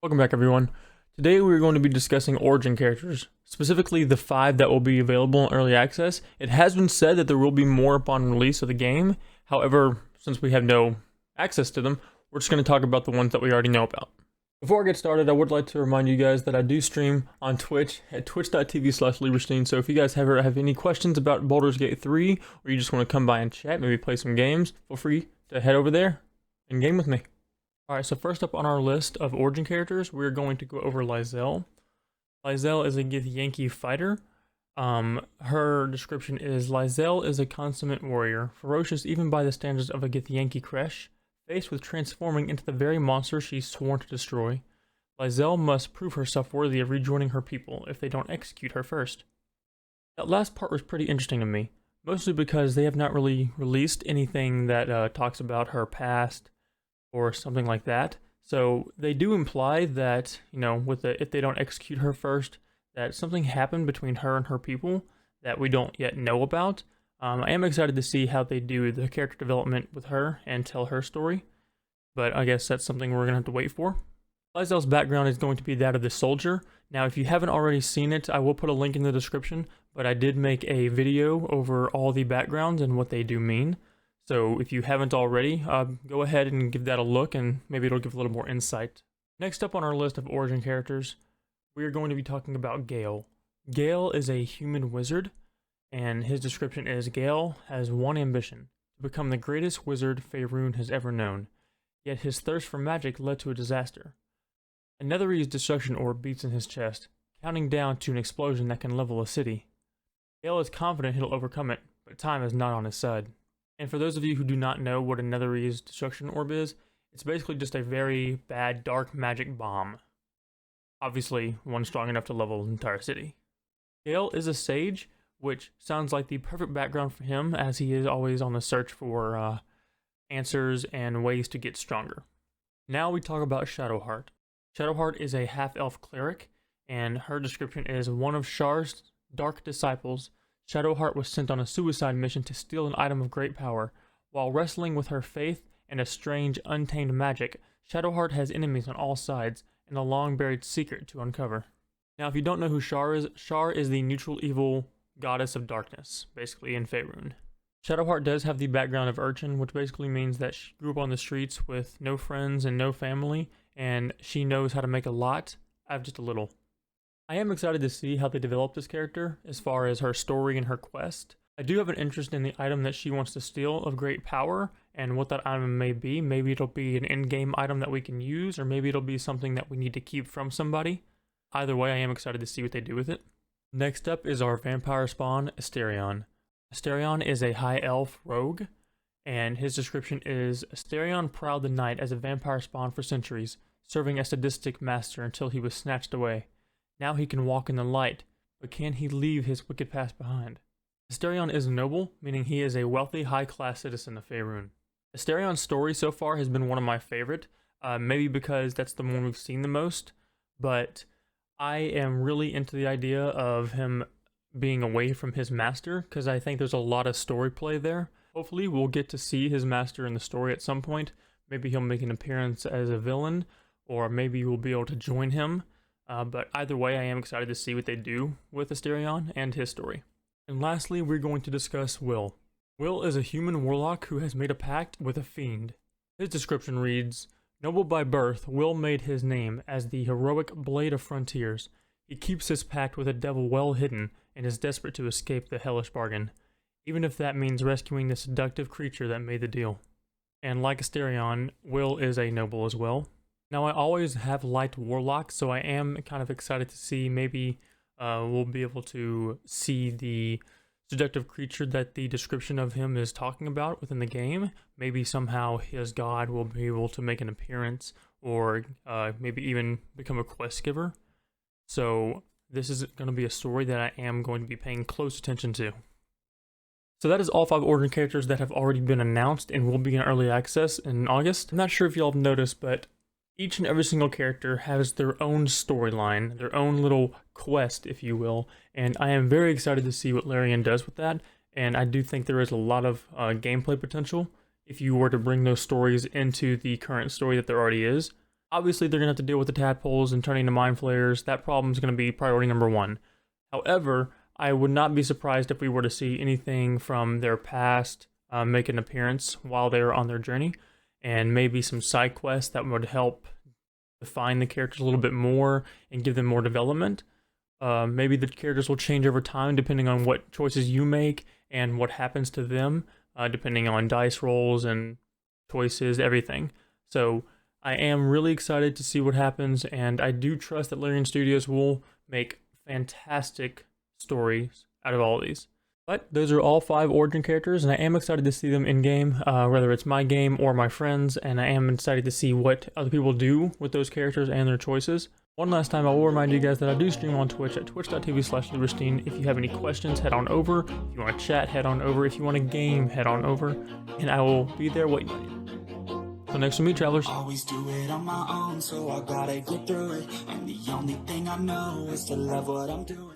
Welcome back, everyone. Today we're going to be discussing origin characters, specifically the 5 that will be available in early access. It has been said that there will be more upon release of the game. However, since we have no access to them, we're just going to talk about the ones that we already know about. Before I get started, I would like to remind you guys that I do stream on Twitch at twitch.tv/Lieberstein. So if you guys ever have any questions about Baldur's Gate 3, or you just want to come by and chat, maybe play some games, feel free to head over there and game with me. Alright, so first up on our list of origin characters, we're going to go over Lieberstein. Lieberstein is a Githyanki fighter. Her description is, Lieberstein is a consummate warrior, ferocious even by the standards of a Githyanki Kresh. Faced with transforming into the very monster she's sworn to destroy, Lieberstein must prove herself worthy of rejoining her people if they don't execute her first. That last part was pretty interesting to me, mostly because they have not really released anything that talks about her past or something like that. So they do imply that, if they don't execute her first, that something happened between her and her people that we don't yet know about. I am excited to see how they do the character development with her and tell her story, but I guess that's something we're going to have to wait for. Lieberstein's background is going to be that of the soldier. Now, if you haven't already seen it, I will put a link in the description, but I did make a video over all the backgrounds and what they do mean. So if you haven't already, go ahead and give that a look, and maybe it'll give a little more insight. Next up on our list of origin characters, we are going to be talking about Gale. Gale is a human wizard, and his description is, Gale has one ambition, to become the greatest wizard Faerun has ever known. Yet his thirst for magic led to a disaster. A Netherese destruction orb beats in his chest, counting down to an explosion that can level a city. Gale is confident he'll overcome it, but time is not on his side. And for those of you who do not know what a Netherese destruction orb is, it's basically just a very bad dark magic bomb. Obviously, one strong enough to level an entire city. Gale is a sage, which sounds like the perfect background for him, as he is always on the search for answers and ways to get stronger. Now we talk about Shadowheart. Shadowheart is a half-elf cleric, and her description is, one of Shar's dark disciples, Shadowheart was sent on a suicide mission to steal an item of great power. While wrestling with her faith and a strange, untamed magic, Shadowheart has enemies on all sides and a long-buried secret to uncover. Now, if you don't know who Shar is the neutral evil goddess of darkness, basically in Faerun. Shadowheart does have the background of urchin, which basically means that she grew up on the streets with no friends and no family, and she knows how to make a lot out of just a little. I am excited to see how they develop this character as far as her story and her quest. I do have an interest in the item that she wants to steal of great power and what that item may be. Maybe it'll be an in-game item that we can use, or maybe it'll be something that we need to keep from somebody. Either way, I am excited to see what they do with it. Next up is our vampire spawn, Starion. Starion is a high elf rogue, and his description is, Starion prowled the night as a vampire spawn for centuries, serving a sadistic master until he was snatched away. Now he can walk in the light, but can he leave his wicked past behind? Starion is noble, meaning he is a wealthy, high-class citizen of Faerun. Starion's story so far has been one of my favorite, maybe because that's the one we've seen the most, but I am really into the idea of him being away from his master, because I think there's a lot of story play there. Hopefully we'll get to see his master in the story at some point. Maybe he'll make an appearance as a villain, or maybe we'll be able to join him. But either way, I am excited to see what they do with Starion and his story. And lastly, we're going to discuss Will. Will is a human warlock who has made a pact with a fiend. His description reads, noble by birth, Will made his name as the heroic blade of frontiers. He keeps his pact with a devil well hidden and is desperate to escape the hellish bargain, even if that means rescuing the seductive creature that made the deal. And like Starion, Will is a noble as well. Now, I always have liked warlocks, so I am kind of excited to see maybe we'll be able to see the seductive creature that the description of him is talking about within the game. Maybe somehow his god will be able to make an appearance, or maybe even become a quest giver. So this is going to be a story that I am going to be paying close attention to. So that is all 5 origin characters that have already been announced and will be in early access in August. I'm not sure if y'all have noticed, but each and every single character has their own storyline, their own little quest, if you will, and I am very excited to see what Larian does with that, and I do think there is a lot of gameplay potential if you were to bring those stories into the current story that there already is. Obviously, they're going to have to deal with the tadpoles and turning into mind flayers. That problem is going to be priority number one. However, I would not be surprised if we were to see anything from their past make an appearance while they're on their journey, and maybe some side quests that would help define the characters a little bit more and give them more development. Maybe the characters will change over time depending on what choices you make and what happens to them, depending on dice rolls and choices, everything. So I am really excited to see what happens, and I do trust that Larian Studios will make fantastic stories out of all of these. But those are all 5 origin characters, and I am excited to see them in game, whether it's my game or my friends, and I am excited to see what other people do with those characters and their choices. One last time, I will remind you guys that I do stream on Twitch at twitch.tv/Lieberstein. If you have any questions, head on over. If you want to chat, head on over. If you want a game, head on over, and I will be there waiting on you. So next to me, travelers. Always do it on my own, so I gotta get through it. And the only thing I know is to love what I'm doing.